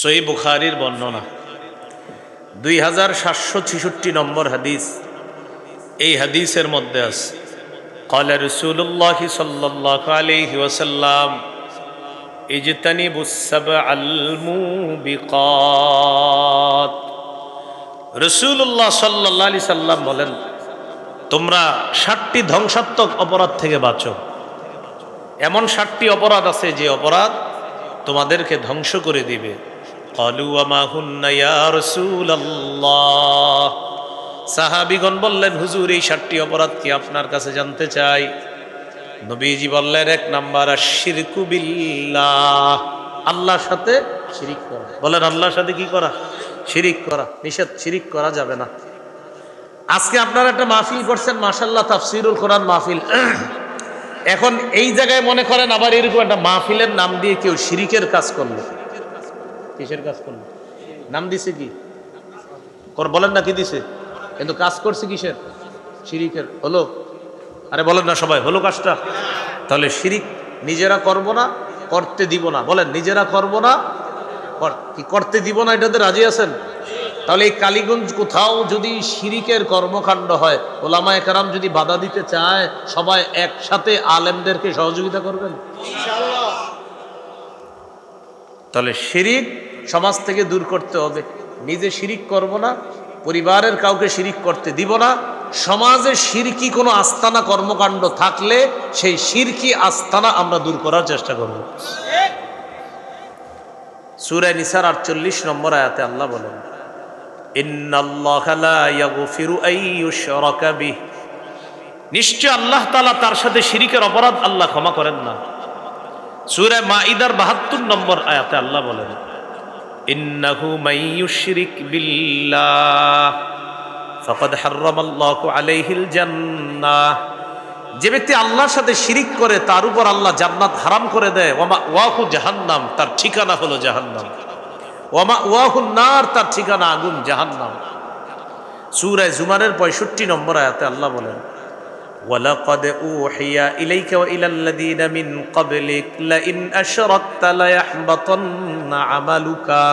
সহিহ বুখারীর বর্ণনা 2766 নম্বর হাদিস। এই হাদিসের মধ্যে আছে ক্বালা রাসূলুল্লাহ সাল্লাল্লাহু আলাইহি ওয়াসাল্লাম ইজতানিবুস সাবআল মুবিকাত। রাসূলুল্লাহ সাল্লাল্লাহু আলাইহি সাল্লাম বলেন, তোমরা 7টি ধ্বংসাত্মক অপরাধ থেকে বাঁচো। এমন 7টি অপরাধ আছে যে অপরাধ তোমাদেরকে ধ্বংস করে দিবে। ক্বালু ওয়া মা হুন্না ইয়া রাসূলুল্লাহ। সাহাবীগণ বললেন, হুজুর এই 7টি অপরাধ কি আপনার কাছে জানতে চাই। নবীজি বললেন, 1 নাম্বার আশ-শিরকু বিল্লাহ, আল্লাহর সাথে শিরিক করা। বলেন, আল্লাহর সাথে কি করা? শিরিক করা নিষেধ, শিরিক করা যাবে না। আজকে আপনারা একটা মাহফিল করছেন, মাশাআল্লাহ, তাফসীরুল কোরআন মাহফিল। এখন এই জায়গায় মনে করেন আবার এরকম একটা মাহফিলের নাম দিয়ে কেউ শিরিকের কাজ করলো। কিসের কাজ করলো? নাম দিছে কি? বলেন না কি দিছে, কিন্তু কাজ করছে কিসের? শিরিকের। হলো? আরে বলেন না সবাই, হলো কাজটা? তাহলে শিরিক নিজেরা করব না, করতে দিব না। বলেন, নিজেরা করব না, কি করতে দিব না, এটাতে রাজি আছেন? তাহলে এই কালীগঞ্জ কোথাও যদি শিরিকের কর্মকাণ্ড হয়, ওলামায়ে কেরাম যদি বাধা দিতে চায়, সবাই একসাথে আলেমদেরকে সহযোগিতা করবেন ইনশাআল্লাহ। তাহলে শিরিক সমাজ থেকে দূর করতে হবে। নিজে শিরিক করব না, পরিবারের কাউকে শিরিক করতে দিব না। সমাজে শিরকি কোনো আস্তানা কর্মকাণ্ড থাকলে সেই শিরকি আস্তানা আমরা দূর করার চেষ্টা করব। সূরা নিসার 48 নম্বর আয়াতে আল্লাহ বলেন, ইন্নাল্লাহা লা ইয়াগফিরু আন ইউশরাকা বিহি, নিশ্চয় আল্লাহ তাআলা তার সাথে শিরিকের অপরাধ আল্লাহ ক্ষমা করেন না। সূরা মাঈদার 72 নম্বর আয়াতে আল্লাহ বলেন, ইন্নাহু মান ইউশরিক বিল্লাহ ফাকাদ হারামাল্লাহু আলাইহিল জান্নাহ, যে ব্যক্তি আল্লাহর সাথে শিরিক করে তার উপর আল্লাহ জান্নাত হারাম করে দেয়। ওয়া মাওয়াহু জাহান্নাম, তার ঠিকানা হলো জাহান্নাম। ওয়া মাওয়াহুন নার, তার ঠিকানা আগুন জাহান্নাম। সূরা জুমারের 65 নম্বর আয়াতে আল্লাহ বলেন, ওয়ালাকাদ উহিয়া ইলাইকা ওয়া ইলাল্লাযীনা মিন ক্বাবলিক লাইন আশরাকতা লায়াহবাতান্না আমালুকা।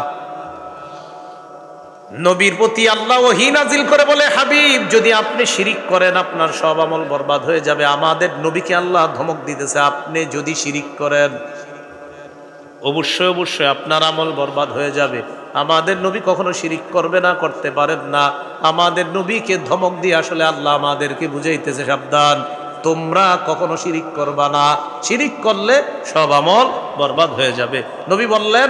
নবীর প্রতি আল্লাহ ওহী নাজিল করে বলে, হাবিব যদি আপনি শিরিক করেন আপনার সব আমল বরবাদ হয়ে যাবে। আমাদের নবীকে আল্লাহ ধমক দিতেছে, আপনি যদি শিরিক করেন অবশ্যই অবশ্যই আপনার আমল বরবাদ হয়ে যাবে। আমাদের নবী কখনো শিরিক করবে না, করতে পারেন না। আমাদের নবীকে ধমক দিয়ে আসলে আল্লাহ আমাদেরকে বুঝাইতেছে, সাবধান, তোমরা কখনো শিরিক করবা না, শিরিক করলে সব আমল বরবাদ হয়ে যাবে। নবী বললেন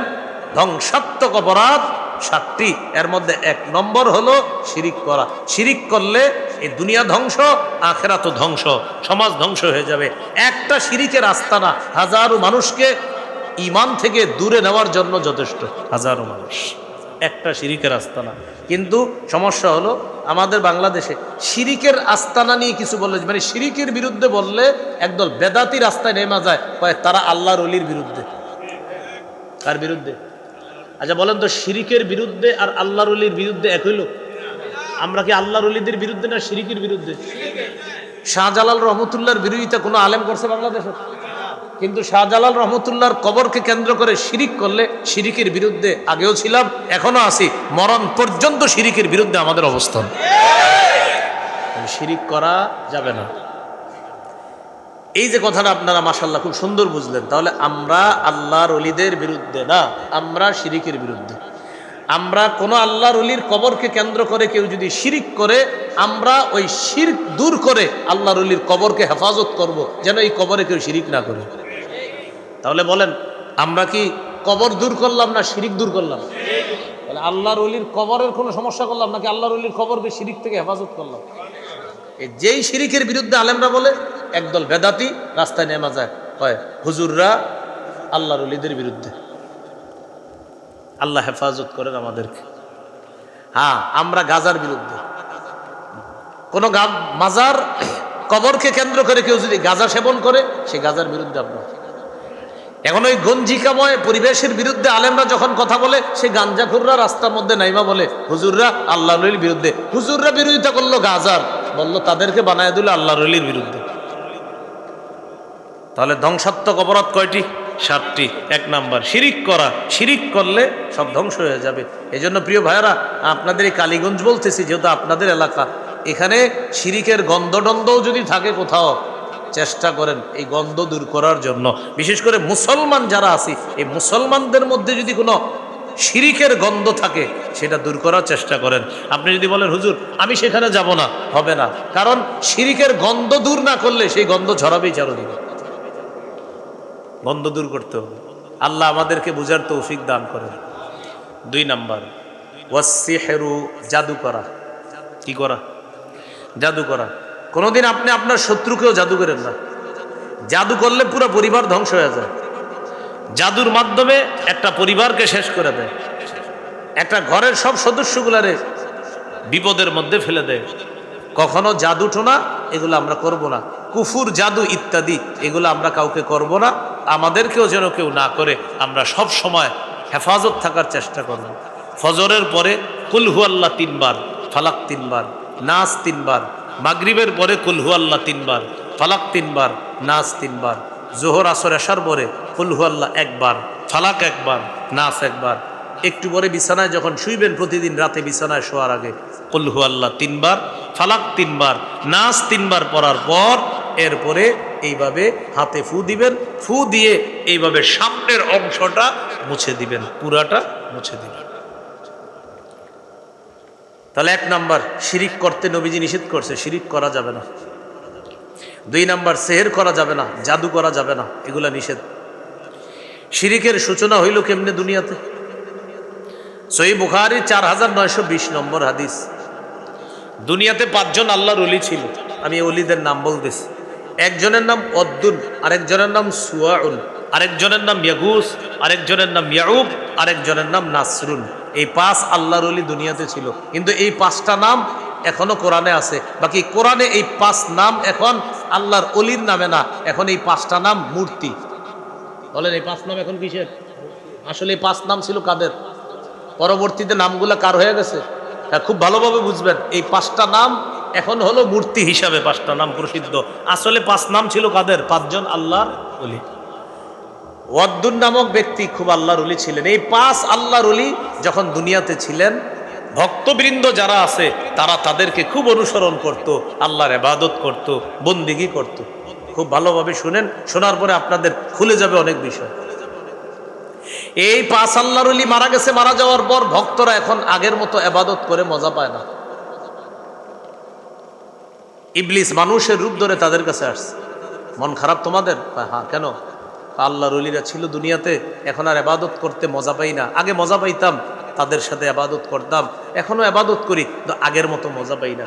ধ্বংসাত্মক অপরাধ 7টি, এর মধ্যে 1 নম্বর হলো শিরিক করা। শিরিক করলে এই দুনিয়া ধ্বংস, আখিরাত ধ্বংস, সমাজ ধ্বংস হয়ে যাবে। একটা শিরিকের আস্তানা হাজারো মানুষকে ঈমান থেকে দূরে নেওয়ার জন্য যথেষ্ট। হাজারো মানুষ, একটা শিরিকের আস্তানা। কিন্তু সমস্যা হলো আমাদের বাংলাদেশে শিরিকের আস্তানা নিয়ে কিছু বললে, মানে শিরিকের বিরুদ্ধে বললে একদল বেদাতি রাস্তায় নেমে যায়, তারা আল্লাহর ওলির বিরুদ্ধে। কার বিরুদ্ধে? আচ্ছা বলেন তো, শিরিকের বিরুদ্ধে আর আল্লাহর ওলির বিরুদ্ধে এক হইল? আমরা কি আল্লাহর ওলিদের বিরুদ্ধে না শিরিকের বিরুদ্ধে? শাহজালাল রহমতুল্লাহর বিরোধিতা কোনো আলেম করছে বাংলাদেশে? কিন্তু শাহজালাল রহমতুল্লাহর কবরকে কেন্দ্র করে শিরিক করলে শিরিকের বিরুদ্ধে আগেও ছিলাম, এখনো আছি, মরণ পর্যন্ত শিরিকের বিরুদ্ধে আমাদের অবস্থান। শিরিক করা যাবে না। এই যে কথাটা আপনারা মাশাআল্লাহ খুব সুন্দর বুঝলেন। তাহলে আমরা আল্লাহর ওলিদের বিরুদ্ধে না, আমরা শিরিকের বিরুদ্ধে। আমরা কোনো আল্লাহর ওলির কবরকে কেন্দ্র করে কেউ যদি শিরিক করে, আমরা ওই শিরক দূর করে আল্লাহর ওলির কবরকে হেফাজত করব, যেন এই কবরে কেউ শিরিক না করে। তাহলে বলেন, আমরা কি কবর দূর করলাম না শিরিক দূর করলাম? তাহলে আল্লাহর ওলির কবরের কোনো সমস্যা করলাম নাকি আল্লাহর ওলির কবরকে শিরিক থেকে হেফাজত করলাম? যেই শিরিকের বিরুদ্ধে আলেমরা বলে, একদল বেদাতি রাস্তায় নেমে যায়, হয় হুজুররা আল্লাহর ওলিদের বিরুদ্ধে। আল্লাহ হেফাজত করেন আমাদেরকে। হ্যাঁ, আমরা গাজার বিরুদ্ধে। কোন মাজার কবরকে কেন্দ্র করে কেউ যদি গাঁজা সেবন করে, সে গাজার বিরুদ্ধে আমরা। এখন ওই গঞ্জিকাময় পরিবেশের বিরুদ্ধে আলেমরা যখন কথা বলে, সে গাঞ্জাখুররা রাস্তার মধ্যে নাইমা বলে হুজুররা আল্লাহর ওলির বিরুদ্ধে। হুজুররা বিরোধিতা করলো গাজার, বললো তাদেরকে বানায় দিল আল্লাহর ওলির বিরুদ্ধে। তাহলে ধ্বংসাত্মক অপরাধ কয়টি? 7টি। 1 নাম্বার শিরিক করা, শিরিক করলে সব ধ্বংস হয়ে যাবে। এই জন্য প্রিয় ভাইয়েরা, আপনাদের এই কালীগঞ্জ বলতেছি, যেহেতু আপনাদের এলাকা, এখানে শিরিকের গন্ধটন্ধও যদি থাকে কোথাও, চেষ্টা করেন এই গন্ধ দূর করার জন্য। বিশেষ করে মুসলমান যারা আছি, এই মুসলমানদের মধ্যে যদি কোনো শিরিকের গন্ধ থাকে সেটা দূর করার চেষ্টা করেন। আপনি যদি বলেন হুজুর আমি সেখানে যাব না, হবে না, কারণ শিরিকের গন্ধ দূর না করলে সেই গন্ধ ছড়াবেই চারদিকে। গন্ধ দূর করতে হবে। আল্লাহ আমাদেরকে বুঝার তৌফিক দান করেন। 2 নাম্বার ওয়াসসিহরু, জাদু করা। কি করা? জাদু করা। কোনোদিন আপনি আপনার শত্রুকেও জাদু করেন না। জাদু করলে পুরো পরিবার ধ্বংস হয়ে যায়। জাদুর মাধ্যমে একটা পরিবারকে শেষ করে দেয়, একটা ঘরের সব সদস্যগুলারে বিপদের মধ্যে ফেলে দেয়। কখনো জাদু টোনা এগুলো আমরা করব না। কুফুর, জাদু ইত্যাদি এগুলো আমরা কাউকে করব না। আমাদেরকেও যেন কেউ না করে আমরা সব সময় হেফাজত থাকার চেষ্টা করব। ফজরের পরে কুল হু আল্লাহ 3 বার, ফালাক 3 বার, নাস 3 বার। মাগরিবের পরে কুল হু আল্লাহ 3 বার, ফালাক 3 বার, নাস 3 বার। জোহর আসর এশার পরে কুল হু আল্লাহ 1 বার, ফালাক 1 বার, নাস 1 বার। একটু পরে বিছানায় যখন শুইবেন, প্রতিদিন রাতে বিছানায় শোয়ার আগে কুল হু আল্লাহ 3 বার, ফালাক 3 বার, নাস 3 বার পড়ার পর এরপরে এইভাবে হাতে ফু দিবেন। ফু দিয়ে এইভাবে সামনের অংশটা মুছে দিবেন, পুরাটা মুছে দিবেন। তাহলে 1 নাম্বার শিরিক করতে নবীজি নিষেধ করছে, শিরিক করা যাবে না। 2 নাম্বার সেহের করা যাবে না, জাদু করা যাবে না, এগুলা নিষেধ। শিরিকের সূচনা হইল কেমনে দুনিয়াতে? সহিহ বুখারী 4920 নম্বর হাদিস। দুনিয়াতে 5 জন আল্লাহর ওলি ছিল। আমি ওলিদের নাম বলতেছি। একজনের নাম অদ্দুন, আরেকজনের নাম সুয়াউন, আরেকজনের নাম ইয়াগুস, আরেকজনের নাম ইয়াউব, আরেকজনের নাম নাসরুন। এই 5 আল্লাহর ওলি দুনিয়াতে ছিল। কিন্তু এই 5টা নাম এখনো কোরআনে আছে। বাকি কোরআনে এই 5 নাম এখন আল্লাহর ওলির নামে না, এখন এই 5টা নাম মূর্তি। বলেন এই 5 নাম এখন কিসের? আসলে এই 5 নাম ছিল কাদের? পরবর্তীতে নামগুলা কার হয়ে গেছে? হ্যাঁ, খুব ভালোভাবে বুঝবেন। এই 5টা নাম এখন হলো মূর্তি হিসাবে 5টা নাম প্রসিদ্ধ। আসলে 5 নাম ছিল কাদের? 5 জন আল্লাহর ওলি। ওয়াদ্দুন নামক ব্যক্তি খুব আল্লাহর ওলি ছিলেন। এই 5 আল্লাহর ওলি যখন দুনিয়াতে ছিলেন, ভক্তবৃন্দ যারা আছে তারা তাদেরকে খুব অনুসরণ করত, আল্লাহর ইবাদত করত, বন্দিগি করত। খুব ভালোভাবে শুনেন, শোনার পরে আপনাদের খুলে যাবে অনেক বিষয়। এই 5 আল্লাহর ওলি মারা গেছে। মারা যাওয়ার পর ভক্তরা এখন আগের মতো ইবাদত করে মজা পায় না। ইবলিস মানুষের রূপ ধরে তাদের কাছে আসছে। মন খারাপ তোমাদের? হ্যাঁ। কেন? আল্লাহর ওলিরা ছিল দুনিয়াতে, এখন আর ইবাদত করতে মজা পাই না। আগে মজা পাইতাম, তাদের সাথে ইবাদত করতাম, এখনো ইবাদত করি, কিন্তু আগের মতো মজা পাই না।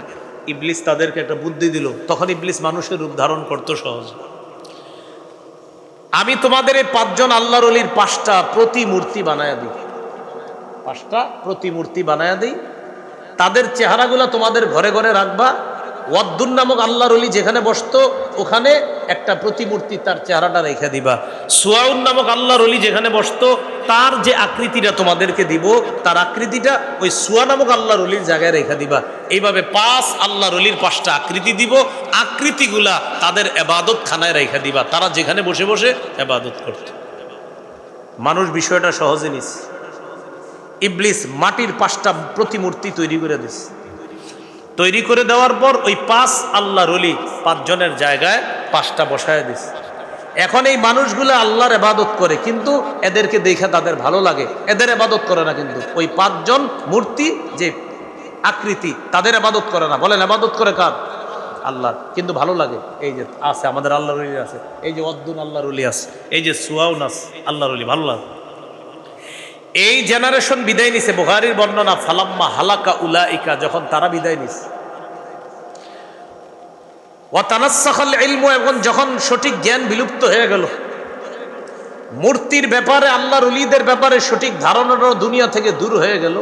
ইবলিস তাদেরকে একটা বুদ্ধি দিল। তখন ইবলিস মানুষের রূপ ধারণ করত সহজ। আমি তোমাদের এই 5 জন আল্লাহর ওলির 5টা প্রতিমূর্তি বানায়া দিই। 5টা প্রতিমূর্তি বানায়া দিই। তাদের চেহারাগুলো তোমাদের ঘরে ঘরে রাখবা। ওয়াদ্দুন নামক আল্লাহর ওলি যেখানে বসতো ওখানে একটা প্রতিমূর্তি তার চেহারাটা রেখে দিবা। সুয়াউন নামক আল্লাহর ওলি যেখানে বসতো তার যে আকৃতিটা তোমাদেরকে দিব, তার আকৃতিটা ওই সুয়া নামক আল্লাহর ওলির জায়গায় রেখে দিবা। এইভাবে 5 আল্লাহর ওলির 5টা আকৃতি দিব। আকৃতিগুলা তাদের ইবাদত খানায় রেখে দিবা, তারা যেখানে বসে বসে ইবাদত করত। মানুষ বিষয়টা সহজে নিস। ইবলিস মাটির 5টা প্রতিমূর্তি তৈরি করে দিস। তৈরি করে দেওয়ার পর ওই 5 আল্লাহর ওলি 5 জনের জায়গায় 5টা বসায় দিস। এখন এই মানুষগুলো আল্লাহর ইবাদত করে, কিন্তু এদেরকে দেখে তাদের ভালো লাগে, এদের ইবাদত করে না। কিন্তু ওই 5 জন মূর্তি যে আকৃতি তাদের ইবাদত করে না। বলেন ইবাদত করে কার? আল্লাহর। কিন্তু ভালো লাগে। এই যে আছে আমাদের আল্লাহর ওলি আছে, এই যে অদ্দুন আল্লাহর ওলি আছে, এই যে সুয়াউন আছে আল্লাহর ওলি, ভালো লাগে। এই জেনারেশন বিদায় নিছে। বুখারীর বর্ণনা, ফালাম্মা হালাকা উলাইকা, যখন তারা বিদায় নিছে, ওয়া তানাসসাখাল ইলমু, এবং যখন সঠিক জ্ঞান বিলুপ্ত হয়ে গেল, মূর্তির ব্যাপারে আল্লাহর ওলিদের ব্যাপারে সঠিক ধারণাটা দুনিয়া থেকে দূর হয়ে গেল।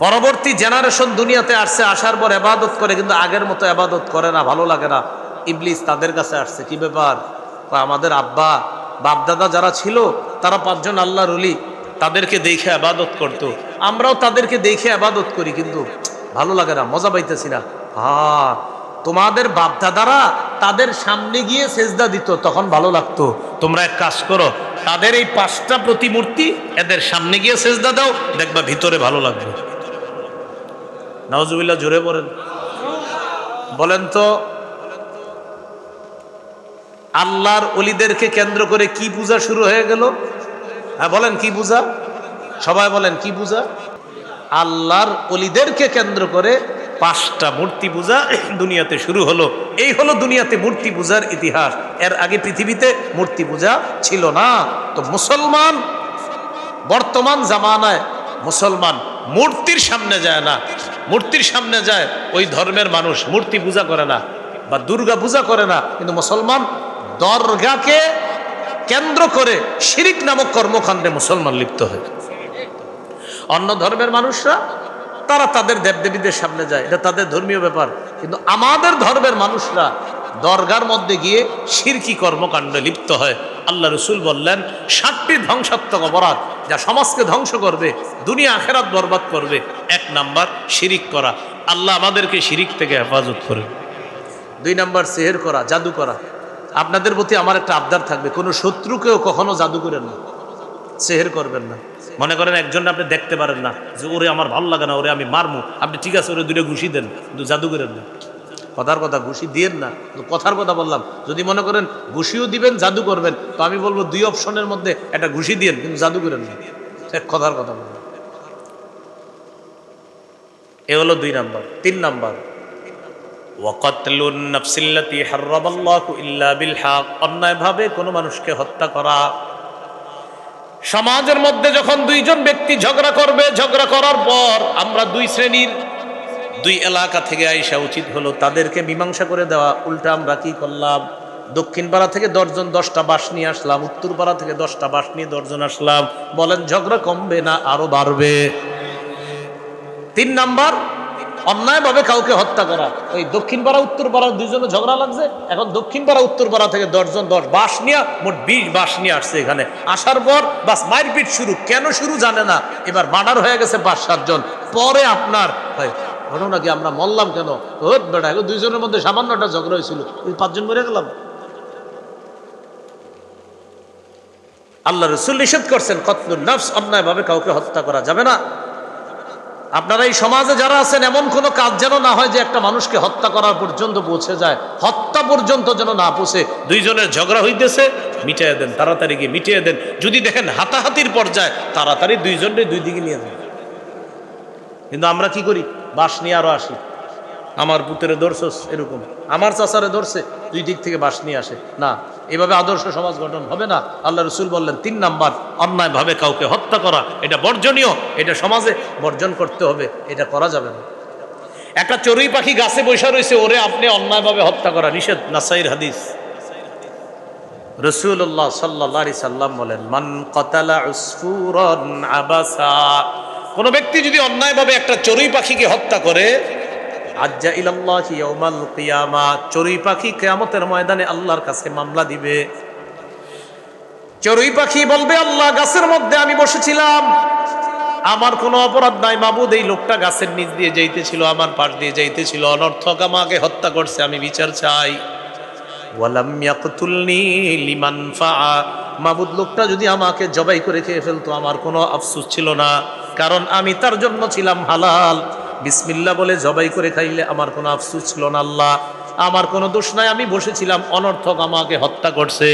পরবর্তী জেনারেশন দুনিয়াতে আসছে, আসার পর ইবাদত করে, কিন্তু আগের মতো ইবাদত করে না, ভালো লাগে না। ইবলিস তাদের কাছে আসছে, কি ব্যাপার? আমাদের আব্বা বাপদাদা যারা ছিল তারা 5 জন আল্লাহর ওলি, তাদেরকে দেখে ইবাদত করত, আমরাও তাদেরকে দেখে ইবাদত করি, কিন্তু ভালো লাগে না, মজা পাইতেছি না। হ্যাঁ, তোমাদের বাপদাদারা তাদের সামনে গিয়ে সেজদা দিত, তখন ভালো লাগতো। তোমরা এক কাজ করো, তাদের এই 5টা প্রতিমূর্তি এদের সামনে গিয়ে সেজদা দাও, দেখবা ভিতরে ভালো লাগবে। নাউজুবিল্লাহ, জোরে বলেন। বলেন তো, আল্লাহর ওলিদেরকে কেন্দ্র করে কি পূজা শুরু হয়ে গেল? হ্যাঁ বলেন, কি পূজা? সবাই বলেন, কি পূজা? আল্লাহর ওলিদেরকে কেন্দ্র করে 5টা মূর্তি পূজা দুনিয়াতে শুরু হলো। এই হলো দুনিয়াতে মূর্তি পূজার ইতিহাস। এর আগে পৃথিবীতে মূর্তি পূজা ছিল না। তো মুসলমান বর্তমান জামানায় মুসলমান মূর্তির সামনে যায় না, মূর্তির সামনে যায় ওই ধর্মের মানুষ মূর্তি পূজা করে না বা দুর্গা পূজা করে না, কিন্তু মুসলমান দরগাকে কেন্দ্র করে শিরিক নামক কর্মকাণ্ডে মুসলমান লিপ্ত হয়। অন্য ধর্মের মানুষরা তারা তাদের দেবদেবীদের সামনে যায়, এটা তাদের ধর্মীয় ব্যাপার, কিন্তু আমাদের ধর্মের মানুষরা দরগার মধ্যে গিয়ে শিরকি কর্মকাণ্ডে লিপ্ত হয়। আল্লাহ রসুল বললেন 7টি ধ্বংসাত্মক অপরাধ যা সমাজকে ধ্বংস করবে, দুনিয়া আখেরাত বরবাদ করবে। 1 নাম্বার শিরিক করা। আল্লাহ আমাদেরকে শিরিক থেকে হেফাজত করে। 2 নাম্বার সেহের করা, জাদু করা। আপনাদের প্রতি আমার একটা আবদার থাকবে, কোনো শত্রুকেও কখনো জাদু করেন না, সেহের করবেন না। মনে করেন একজন আপনি দেখতে পারেন না, যে ওরে আমার ভালো লাগে না, ওরে আমি মারমু, আপনি ঠিক আছে ওরে 2টা ঘুষি দেন, কিন্তু জাদু করেন না। কথার কথা, ঘুষি দিয়েন না, কথার কথা বললাম। যদি মনে করেন ঘুষিও দিবেন জাদু করবেন, তো আমি বলবো 2 অপশনের মধ্যে একটা ঘুষি দিয়েন, কিন্তু জাদু করেন না। কথার কথা বললাম। এ হলো 2 নাম্বার। 3 নাম্বার, ওয়াকাতলুন নাফসিল্লাতী হারামাল্লাহু ইল্লা বিল হক। অন্যায়ভাবে কোনো মানুষকে হত্যা করা। সমাজের মধ্যে যখন 2 জন ব্যক্তি ঝগড়া করবে, ঝগড়া করার পর আমরা 2 শ্রেণীর 2 এলাকা থেকে আইসা উচিত হলো তাদেরকে মীমাংসা করে দেওয়া। উল্টা আমরা কি করলাম? দক্ষিণ পাড়া থেকে 10 জন 10টা বাঁশ নিয়ে আসলাম, উত্তর পাড়া থেকে 10টা বাঁশ নিয়ে 10 জন আসলাম। বলেন ঝগড়া কমবে না আরো বাড়বে? 3 নাম্বার, অন্যায়ভাবে কাউকে হত্যা করা। ওই দক্ষিণ পাড়া উত্তর পাড়ার 2 জনে ঝগড়া লাগছে, এখন দক্ষিণ পাড়া উত্তর পাড়া থেকে 10 জন 10 বাঁশ নিয়ে মোট 20 বাঁশ নিয়ে আসছে এখানে। আসার পর বাস মারপিট শুরু। কেন শুরু জানে না, এবার মার্ডার হয়ে গেছে 5-7 জন। পরে আপনার ঘটনা কি, আমরা মরলাম কেন? বেটা 2 জনের মধ্যে সামান্য একটা ঝগড়া হয়েছিল, 5 জন মরে গেলাম। আল্লাহ রাসূল নিষেধ করছেন কতলুন নফস, অন্যায়ভাবে কাউকে হত্যা করা যাবে না। আপনারা এই সমাজে যারা আছেন, এমন কোনো কাজ যেন না হয় যে একটা মানুষকে হত্যা করার পর্যন্ত পৌঁছে যায়। হত্যা পর্যন্ত যেন না পৌঁছে। 2 জনের ঝগড়া হইতেছে, মিটিয়ে দেন, তাড়াতাড়ি গিয়ে মিটিয়ে দেন। যদি দেখেন হাতাহাতির পর্যায়ে, তাড়াতাড়ি 2 জনকে 2 দিকে নিয়ে যান। কিন্তু আমরা কি করি? বাঁশ নিয়ে আরো আসি। আমার পুত্রে ধরছস, এরকম আমার চাচারে ধরছে, 2 দিক থেকে বাঁশ নিয়ে আসে। না, এভাবে আদর্শ সমাজ গঠন হবে না। আল্লাহ রসুল বললেন 3 নাম্বার, অন্যায়ভাবে কাউকে হত্যা করা, এটা বর্জনীয়, এটা সমাজে বর্জন করতে হবে, এটা করা যাবে না। একটা চড়ুই পাখি গাছে বসে রয়েছে, ওরে আপনি অন্যায়ভাবে হত্যা করা নিষেধ, নাসাইর হাদিস। রাসূলুল্লাহ সাল্লাল্লাহু আলাইহি সাল্লাম বলেন, মান কাতালা উসফুরান আবাসা, কোন ব্যক্তি যদি অন্যায়ভাবে একটা চড়ুই পাখিকে হত্যা করে, আজ্জা ইলাল্লাহি ইয়াউমাল কিয়ামা, চড়ুই পাখি কিয়ামতের ময়দানে আল্লাহর কাছে মামলা দিবে। চড়ুই পাখি বলবে, আল্লাহ গাছের মধ্যে আমি বসেছিলাম, আমার কোনো অপরাধ নাই মাবুদ, এই লোকটা গাছের নিচ দিয়ে যাইতেছিল, আমার পাশ দিয়ে যাইতেছিল, অনর্থক আমাকে হত্যা করছে, আমি বিচার চাই। ওয়ালাম ইয়াকতুলনি লিমান ফাআ, মাবুদ লোকটা যদি আমাকে জবাই করে খেয়ে ফেলতো, আমার কোনো আফসোস ছিল না, কারণ আমি তার জন্য ছিলাম হালাল। বিসমিল্লাহ বলে জবাই করে খাইলে আমার কোনো আফসোস ছিল না। আল্লাহ আমার কোনো দোষ নাই, আমি বসেছিলাম, অনর্থক আমাকে হত্যা করছে,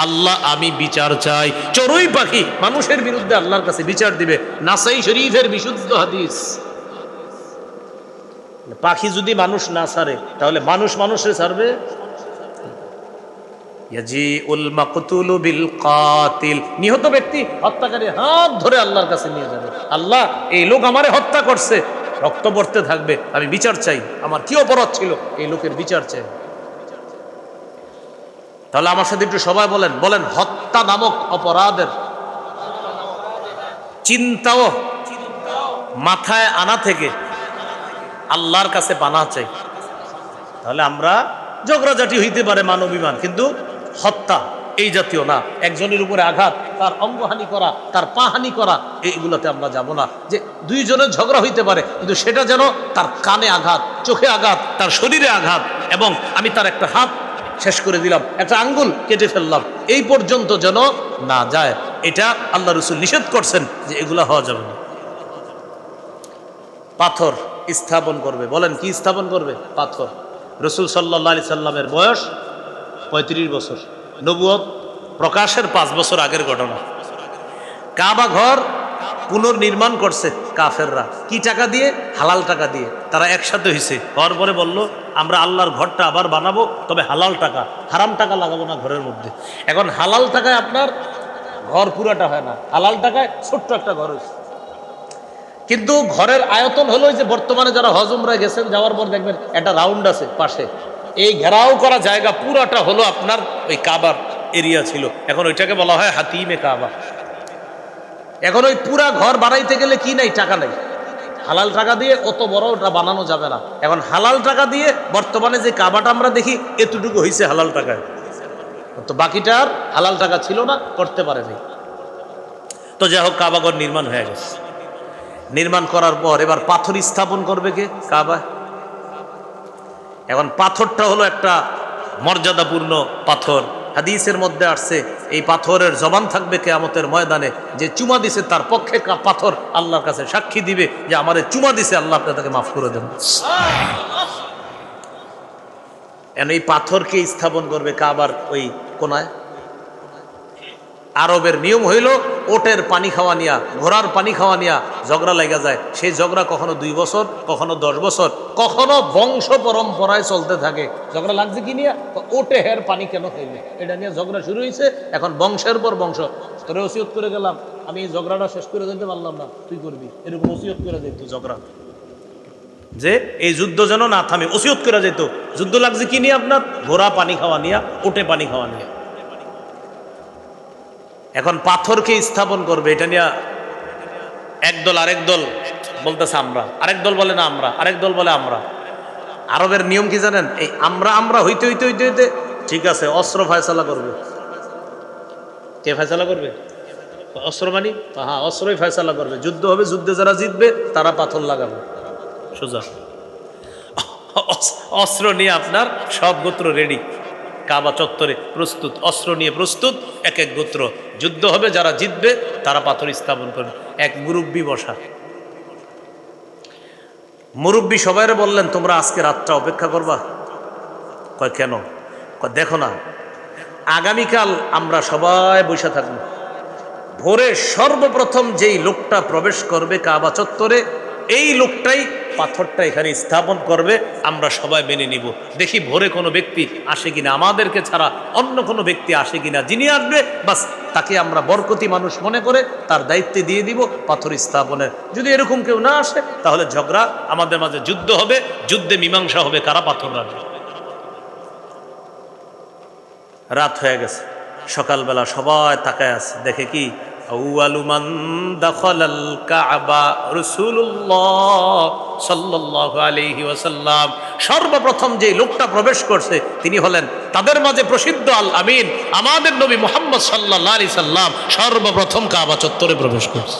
আল্লাহ আমি বিচার চাই। চড়ুই পাখি মানুষের বিরুদ্ধে আল্লাহর কাছে বিচার দিবে। নাসাই শরীফের বিশুদ্ধ হাদিস। পাখি যদি মানুষ না ছাড়ে, তাহলে মানুষ মানুষে ছাড়বে? ইয়াজিউল মাকতুলু বিল কাতিল, নিহত ব্যক্তি হত্যাকারী হাত ধরে আল্লাহর কাছে নিয়ে যাবে, আল্লাহ এই লোক আমারে হত্যা করছে, রক্ত পড়তে থাকবে, আমি বিচার চাই, আমার কি অপরাধ ছিল, এই লোকের বিচার চাই। তাহলে আমার সাথে একটু সবাই বলেন, বলেন হত্যা নামক অপরাধের চিন্তাও মাথায় আনা থেকে আল্লাহর কাছে পানা চাই। তাহলে আমরা ঝগড়াঝাটি হইতে পারে, মানবিমান, কিন্তু হত্যা এই জাতীয় না। একজনের উপরে আঘাত, তার অঙ্গহানি করা, তার পা হানি করা, এইগুলোতে আমরা যাব না। যে 2 জনের ঝগড়া হইতে পারে, কিন্তু সেটা যেন তার কানে আঘাত, চোখে আঘাত, তার শরীরে আঘাত, এবং আমি তার একটা হাত শেষ করে দিলাম, একটা আঙ্গুল কেটে ফেললাম, এই পর্যন্ত যেন না যায়। এটা আল্লাহ রসুল নিষেধ করছেন যে এগুলা হওয়া যাবে না। পাথর স্থাপন করবে, বলেন কি স্থাপন করবে? পাথর। রসুল সাল্লাল্লাহু আলাইহি সাল্লামের বয়স 35 বছর, নবুয়ত প্রকাশের 5 বছর আগের ঘটনা। কাবা ঘর পুনর্নির্মাণ করছে কাফেররা, কি টাকা দিয়ে? হালাল টাকা দিয়ে। তারা একসাথে হয়েছে, হওয়ার পরে বলল আমরা আল্লাহর ঘরটা আবার বানাবো, তবে হালাল টাকা, হারাম টাকা লাগাবো না ঘরের মধ্যে। এখন হালাল টাকায় আপনার ঘর পুরাটা হয় না, হালাল টাকায় ছোট্ট একটা ঘর হয়েছে। কিন্তু ঘরের আয়তন হলো যে বর্তমানে যারা হজ উমরায় গেছেন, যাওয়ার পর দেখবেন একটা রাউন্ড আছে পাশে, এই ঘেরাও করা জায়গা পুরাটা হলো আপনার ওই কাবার এরিয়া ছিল। এখন ওইটাকে বলা হয় হাতিমে কাবা। এখন ওই পুরা ঘর বানাইতে গেলে কি নাই? টাকা নাই। হালাল টাকা দিয়ে অত বড় ওটা বানানো যাবে না। এখন হালাল টাকা দিয়ে বর্তমানে যে কাবাটা আমরা দেখি এতটুকু হয়েছে হালাল টাকায়, তো বাকিটা আর হালাল টাকা ছিল না, করতে পারেনি। তো যাই হোক, কাবাঘর নির্মাণ হয়ে গেছে। নির্মাণ করার পর এবার পাথর স্থাপন করবে কে? কাবা। এখন পাথরটা হলো একটা মর্যাদাপূর্ণ পাথর। হাদিসের মধ্যে আসছে এই পাথরের জবান থাকবে কিয়ামতের ময়দানে, যে চুমা দিছে তার পক্ষে পাথর আল্লাহর কাছে সাক্ষী দিবে যে আমারে চুমা দিছে, আল্লাহ আপনি তাকে মাফ করে দেন। এই পাথরকে স্থাপন করবে কাবার ওই কোনায়। আরবের নিয়ম হইল ওটের পানি খাওয়া নিয়া, ঘোড়ার পানি খাওয়া নিয়া ঝগড়া লাগা যায়। সেই ঝগড়া কখনো 2 বছর, কখনো 10 বছর, কখনো বংশ পরম্পরায় চলতে থাকে। ঝগড়া লাগছে কি নিয়ে? ওটে হের পানি কেন খাইবে, এটা নিয়ে ঝগড়া শুরু হয়েছে। এখন বংশের পর বংশ, তোরে ওসিয়ত করে গেলাম, আমি এই ঝগড়াটা শেষ করে দিতে পারলাম না, তুই করবি, এরকম ওসিয়ত করে যেত ঝগড়া, যে এই যুদ্ধ যেন না থামে, ওসিয়ত করে যেত। যুদ্ধ লাগছে কি নিয়ে? আপনার ঘোড়া পানি খাওয়া নিয়া, ওটে পানি খাওয়া নিয়ে। এখন পাথরকে স্থাপন করবে, এটা নিয়ে একদল আরেক দল বলতেছে আমরা, আরেক দল বলে না আমরা, আরেক দল বলে আমরা। আরবের নিয়ম কি জানেন? এই আমরা হইতে হইতে হইতে হইতে ঠিক আছে, অস্ত্র ফয়সালা করবে। কে ফয়সালা করবে? অস্ত্র মানে? হ্যাঁ, অস্ত্রই ফয়সালা করবে। যুদ্ধ হবে, যুদ্ধে যারা জিতবে তারা পাথর লাগাবে। সোজা অস্ত্র নিয়ে আপনার সব গোত্র রেডি, কাবা চত্বরে প্রস্তুত, অস্ত্র নিয়ে প্রস্তুত, এক এক গোত্র। যুদ্ধ হবে, যারা জিতবে তারা পাথর স্থাপন করবে। এক মুরব্বী বসা, মুরব্বী সবাইরে বললেন তোমরা আজকে রাতটা অপেক্ষা করবা। কয় কেন? কয় দেখো না, আগামীকাল আমরা সবাই বসে থাকবো, ভোরে সর্বপ্রথম যেই লোকটা প্রবেশ করবে কাবা চত্বরে, এই লোকটাই পাথরটা এখানে স্থাপন করবে, আমরা সবাই মেনে নিব। দেখি ভোরে কোনো ব্যক্তি আসে কিনা, আমাদেরকে ছাড়া অন্য কোনো ব্যক্তি আসে কিনা। যিনি আসবে বাস তাকে আমরা বরকতি মানুষ মনে করে তার দায়িত্বে দিয়ে দিব পাথর স্থাপনের। যদি এরকম কেউ না আসে তাহলে ঝগড়া, আমাদের মাঝে যুদ্ধ হবে, যুদ্ধে মীমাংসা হবে কারা পাথর রাখবে। রাত হয়ে গেছে, সকালবেলা সবাই তাকায় আছে, দেখে কি আউয়ালু মান দাখালাল কাবা রাসূলুল্লাহ সাল্লাল্লাহু আলাইহি ওয়াসাল্লাম। সর্বপ্রথম যে লোকটা প্রবেশ করছে তিনি হলেন তাদের মাঝে প্রসিদ্ধ আল আমিন, আমাদের নবী মুহাম্মদ সাল্লাল্লাহু আলাইহি সাল্লাম সর্বপ্রথম কাবা চত্বরে প্রবেশ করছে।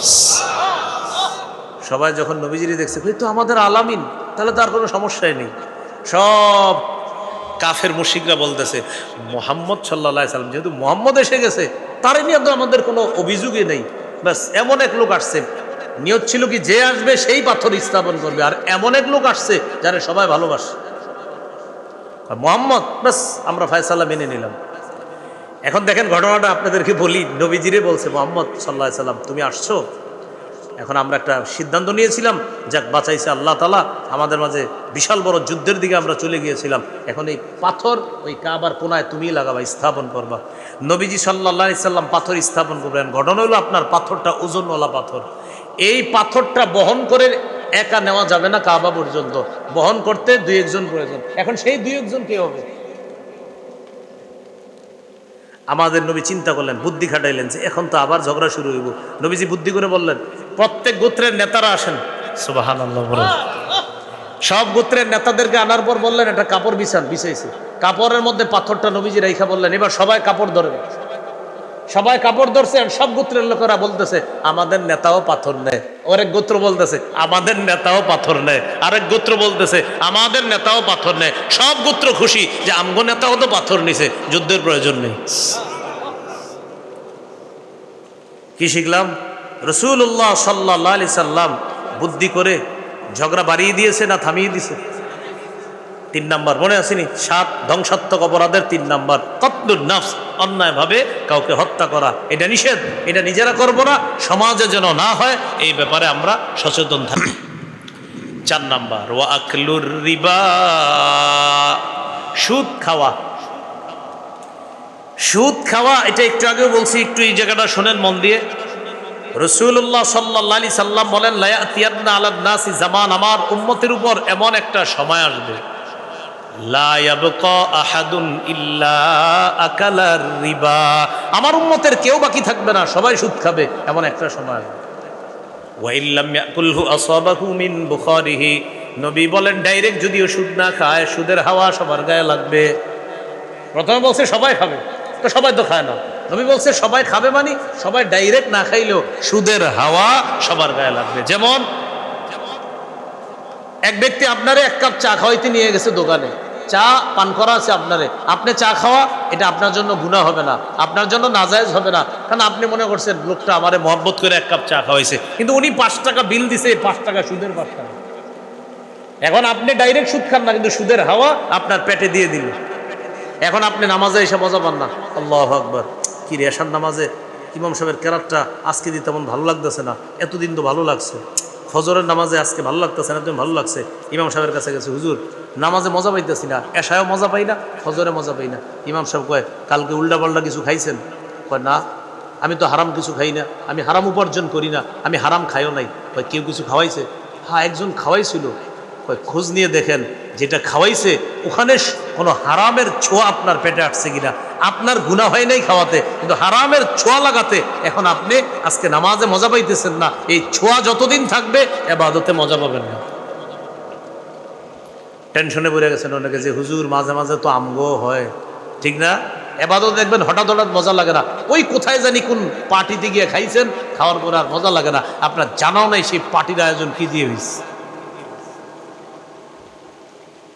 সবাই যখন নবীজিরে দেখছে, তো আমাদের আল আমিন, তাহলে তার কোনো সমস্যাই নেই। সব কাফের মুশরিকরা বলতেছে মুহাম্মদ সাল্লাল্লাহু আলাইহি সাল্লাম যেহেতু মুহাম্মদ এসে গেছে, তার নিয়ে তো আমাদের কোনো অভিযোগই নেই। ব্যাস এমন এক লোক আসছে, নিয়ত ছিল কি যে আসবে সেই পাথর স্থাপন করবে, আর এমন এক লোক আসছে যারা সবাই ভালোবাসে মুহাম্মদ, ব্যাস আমরা ফয়সালা মেনে নিলাম। এখন দেখেন ঘটনাটা আপনাদেরকে বলি, নবীজিরে বলছে মুহাম্মদ সাল্লাল্লাহু আলাইহি সাল্লাম তুমি আসছো, এখন আমরা একটা সিদ্ধান্ত নিয়েছিলাম, যাক বাঁচাইছে আল্লাহ তাআলা, আমাদের মাঝে বিশাল বড় যুদ্ধের দিকে আমরা চলে গিয়েছিলাম, এখন এই পাথর ওই কাবার কোনায় তুমি লাগাবা, স্থাপন করবা। নবীজি সাল্লাল্লাহু আলাইহি সাল্লাম পাথর স্থাপন করবেন। ঘটনা হলো আপনার পাথরটা ওজনওয়ালা পাথর, এই পাথরটা বহন করে একা নেওয়া যাবে না কাবা পর্যন্ত, বহন করতে 2-1 জন প্রয়োজন। এখন সেই 2-1 জন কে হবে? আমাদের নবী চিন্তা করলেন, বুদ্ধি খাটাইলেন যে এখন তো আবার ঝগড়া শুরু হইব। নবীজি বুদ্ধি করে বললেন প্রত্যেক গোত্রের নেতারা আসেন। সুবহানাল্লাহ বলেন। সব গোত্রের নেতাদেরকে আনার পর বললেন একটা কাপড় বিছান, বিছাইছে। কাপড়ের মধ্যে পাথরটা নবীজি রাইখা বললেন এবার সবাই কাপড় ধরবে। সবাই কাপড় ধরছে, সব গোত্রের লোকেরা বলতেছে আমাদের নেতাও পাথর নেয়। আরেক গোত্র বলতেছে আমাদের নেতাও পাথর নেয়, আরেক গোত্র বলতেছে আমাদের নেতাও পাথর নেয়। সব গোত্র খুশি যে আমগো নেতাও তো পাথর নিছে, যুদ্ধের প্রয়োজন নেই। কি শিখলাম? রাসূলুল্লাহ সাল্লাল্লাহু আলাইহি সাল্লাম বুদ্ধি করে ঝগড়া বাড়িয়ে দিয়েছে না থামিয়ে দিয়েছে? 3 নাম্বার মনে আসেনি? 7 ধ্বংসাত্মক অপরাধের 3 নাম্বার কতলুন নফস, অন্যায়ভাবে কাউকে হত্যা করা। এটা নিষেধ, এটা নিজেরা করব না, সমাজে যেন না হয় এই ব্যাপারে আমরা সচেতন থাকি। 4 নাম্বার ওয়া আকলুর রিবা, সুদ খাওয়া। সুদ খাওয়া এটা একটু আগেও বলছি, একটু এই জায়গাটা শোনেন মন দিয়ে। রাসূলুল্লাহ সাল্লাল্লাহু আলাইহি সাল্লাম বলেন লা ইয়াতিয়ান্না আলান নাসি জামান, আমার উম্মতের উপর এমন একটা সময় আসবে লা ইয়াবকা আহাদুন ইল্লা আকালার রিবা, আমার উম্মতের কেউ বাকি থাকবে না, সবাই সুদ খাবে, এমন একটা সময় আসবে। ওয়া ইল্লাম ইয়াকুলহু আসাবাহু মিন বুখারিহি, নবী বলেন ডাইরেক্ট যদিও সুদ না খায়, সুদের হাওয়া সবার গায়ে লাগবে। প্রথমে বলছে সবাই খাবে, তো সবাই তো খায় না। নবী বলছে সবাই খাবে মানে সবাই ডাইরেক্ট না খাইলেও সুদের হাওয়া সবার গায়ে লাগবে। যেমন এক ব্যক্তি আপনারে 1 কাপ চা খাওয়াইতে নিয়ে গেছে দোকানে, চা পান করা আছে আপনারে, আপনি চা খাওয়া এটা আপনার জন্য গুনাহ হবে না, আপনার জন্য নাজায়েজ হবে না, কারণ আপনি মনে করছেন লোকটা আমারে মহব্বত করে 1 কাপ চা খাওয়াইছে, কিন্তু উনি 5 টাকা বিল দিছে, 5 টাকা সুদের 5 টাকা। এখন আপনি ডাইরেক্ট সুদ খান না, কিন্তু সুদের হাওয়া আপনার পেটে দিয়ে দিল। এখন আপনি নামাজে এসে মজা পান না, আল্লাহু আকবার, কি রে এশার নামাজে ইমাম সাহেবের কেরাতটা আজকে দিতে তেমন ভালো লাগতেছে না, এতদিন তো ভালো লাগছে। ফজরের নামাজে আজকে ভালো লাগতেছে না, তুমি ভালো লাগছে। ইমাম সাহেবের কাছে গেছে, হুজুর নামাজে মজা পাইতেছি না, এশায়ও মজা পাই না, ফজরে মজা পাই না। ইমাম সাহেব কয় কালকে উল্টা পাল্টা কিছু খাইছেন? কয় না, আমি তো হারাম কিছু খাই না, আমি হারাম উপার্জন করি না, আমি হারাম খাইও নাই। কয় কেউ কিছু খাওয়াইছে? হ্যাঁ একজন খাওয়াইছিল। কয় খোঁজ নিয়ে দেখেন যেটা খাওয়াইছে ওখানে কোনো হারামের ছোঁয়া আপনার পেটে আসছে কিনা। আপনার গুনাহ হয় নাই খাওয়াতে, কিন্তু হারামের ছোঁয়া লাগাতে এখন আপনি আজকে নামাজে মজা পাইতেছেন না। এই ছোঁয়া যতদিন থাকবে ইবাদতে মজা পাবেন না। টেনশনে পড়ে গেছেন অনেকে যে হুজুর মাঝে মাঝে তো আমগো হয়, ঠিক না? ইবাদত দেখবেন হঠাৎ হঠাৎ মজা লাগে না, ওই কোথায় জানি কোন পার্টিতে গিয়ে খাইছেন, খাওয়ার পর আর মজা লাগে না, আপনার জানাও নাই সেই পার্টির আয়োজন কি দিয়ে হয়েছে।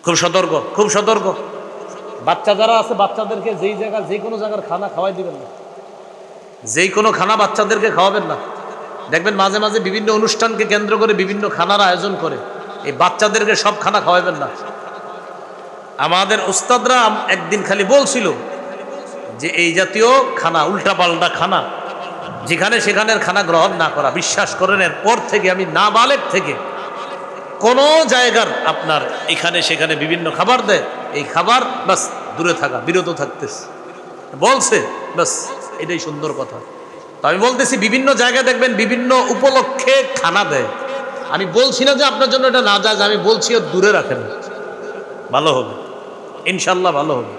খুব সতর্ক, খুব সতর্ক। বাচ্চা যারা আছে বাচ্চাদেরকে যেই জায়গা যে কোনো জায়গার খানা খাওয়াই দিবেন না, যেই কোনো খানা বাচ্চাদেরকে খাওয়াবেন না। দেখবেন মাঝে মাঝে বিভিন্ন অনুষ্ঠানকে কেন্দ্র করে বিভিন্ন খানার আয়োজন করে, এই বাচ্চাদেরকে সব খানা খাওয়াবেন না। আমাদের উস্তাদরা একদিন খালি বলছিল যে এই জাতীয় খানা, উল্টাপাল্টা খানা, যেখানে সেখানের খানা গ্রহণ না করা। বিশ্বাস করেন এরপর থেকে আমি নাবালেগ থেকে কোন জায়গার আপনার এখানে সেখানে বিভিন্ন খাবার দেয়, এই খাবার বাস দূরে থাকা, বিরত থাকতেছে বলছে, বাস এটাই সুন্দর কথা। তো আমি বলতেছি বিভিন্ন জায়গায় দেখবেন বিভিন্ন উপলক্ষে খানা দেয়, আমি বলছি না যে আপনার জন্য এটা না যায়, আমি বলছি দূরে রাখেন, ভালো হবে ইনশাল্লাহ, ভালো হবে।